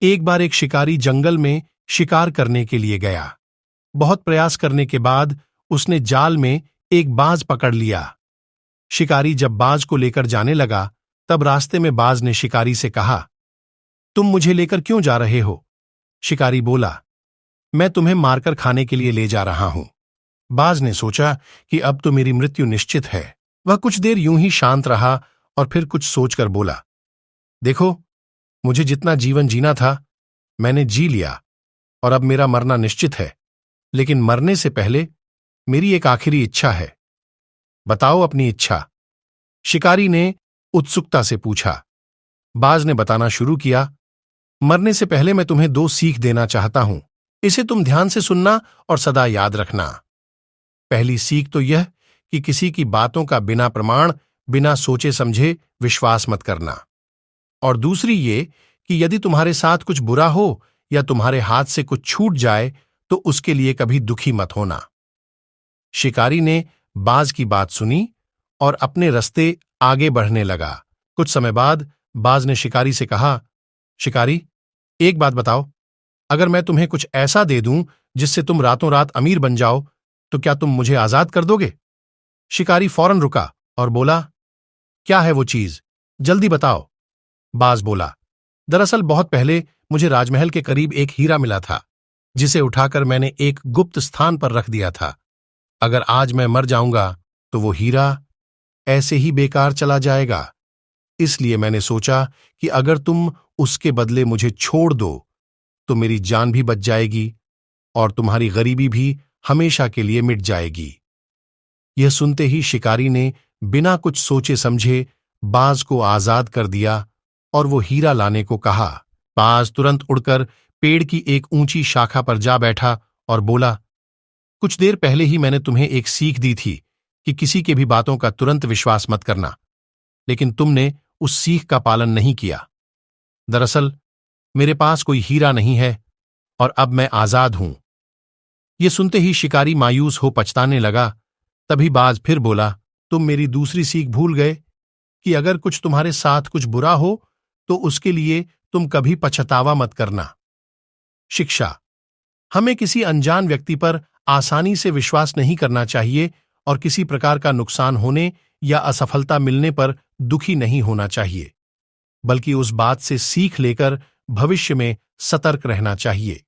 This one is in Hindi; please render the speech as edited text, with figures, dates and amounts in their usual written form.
एक बार एक शिकारी जंगल में शिकार करने के लिए गया। बहुत प्रयास करने के बाद उसने जाल में एक बाज पकड़ लिया। शिकारी जब बाज को लेकर जाने लगा, तब रास्ते में बाज ने शिकारी से कहा, तुम मुझे लेकर क्यों जा रहे हो? शिकारी बोला, मैं तुम्हें मारकर खाने के लिए ले जा रहा हूं। बाज ने सोचा कि अब तो मेरी मृत्यु निश्चित है। वह कुछ देर यूं ही शांत रहा और फिर कुछ सोचकर बोला, देखो, मुझे जितना जीवन जीना था मैंने जी लिया और अब मेरा मरना निश्चित है, लेकिन मरने से पहले मेरी एक आखिरी इच्छा है। बताओ अपनी इच्छा। शिकारी ने उत्सुकता से पूछा। बाज ने बताना शुरू किया, मरने से पहले मैं तुम्हें 2 सीख देना चाहता हूं। इसे तुम ध्यान से सुनना और सदा याद रखना। पहली सीख तो यह कि किसी की बातों का बिना प्रमाण, बिना सोचे समझे विश्वास मत करना। और दूसरी ये कि यदि तुम्हारे साथ कुछ बुरा हो या तुम्हारे हाथ से कुछ छूट जाए तो उसके लिए कभी दुखी मत होना। शिकारी ने बाज की बात सुनी और अपने रास्ते आगे बढ़ने लगा। कुछ समय बाद बाज ने शिकारी से कहा, शिकारी, एक बात बताओ, अगर मैं तुम्हें कुछ ऐसा दे दूं जिससे तुम रातों रात अमीर बन जाओ, तो क्या तुम मुझे आजाद कर दोगे? शिकारी फौरन रुका और बोला, क्या है वो चीज? जल्दी बताओ। बाज बोला, दरअसल बहुत पहले मुझे राजमहल के करीब एक हीरा मिला था, जिसे उठाकर मैंने एक गुप्त स्थान पर रख दिया था। अगर आज मैं मर जाऊंगा तो वो हीरा ऐसे ही बेकार चला जाएगा। इसलिए मैंने सोचा कि अगर तुम उसके बदले मुझे छोड़ दो तो मेरी जान भी बच जाएगी और तुम्हारी गरीबी भी हमेशा के लिए मिट जाएगी। यह सुनते ही शिकारी ने बिना कुछ सोचे समझे बाज को आजाद कर दिया और वो हीरा लाने को कहा। बाज तुरंत उड़कर पेड़ की एक ऊंची शाखा पर जा बैठा और बोला, कुछ देर पहले ही मैंने तुम्हें एक सीख दी थी कि किसी के भी बातों का तुरंत विश्वास मत करना, लेकिन तुमने उस सीख का पालन नहीं किया। दरअसल मेरे पास कोई हीरा नहीं है और अब मैं आजाद हूं। ये सुनते ही शिकारी मायूस हो पछताने लगा। तभी बाज फिर बोला, तुम मेरी दूसरी सीख भूल गए कि अगर कुछ तुम्हारे साथ कुछ बुरा हो तो उसके लिए तुम कभी पछतावा मत करना। शिक्षा, हमें किसी अनजान व्यक्ति पर आसानी से विश्वास नहीं करना चाहिए और किसी प्रकार का नुकसान होने या असफलता मिलने पर दुखी नहीं होना चाहिए, बल्कि उस बात से सीख लेकर भविष्य में सतर्क रहना चाहिए।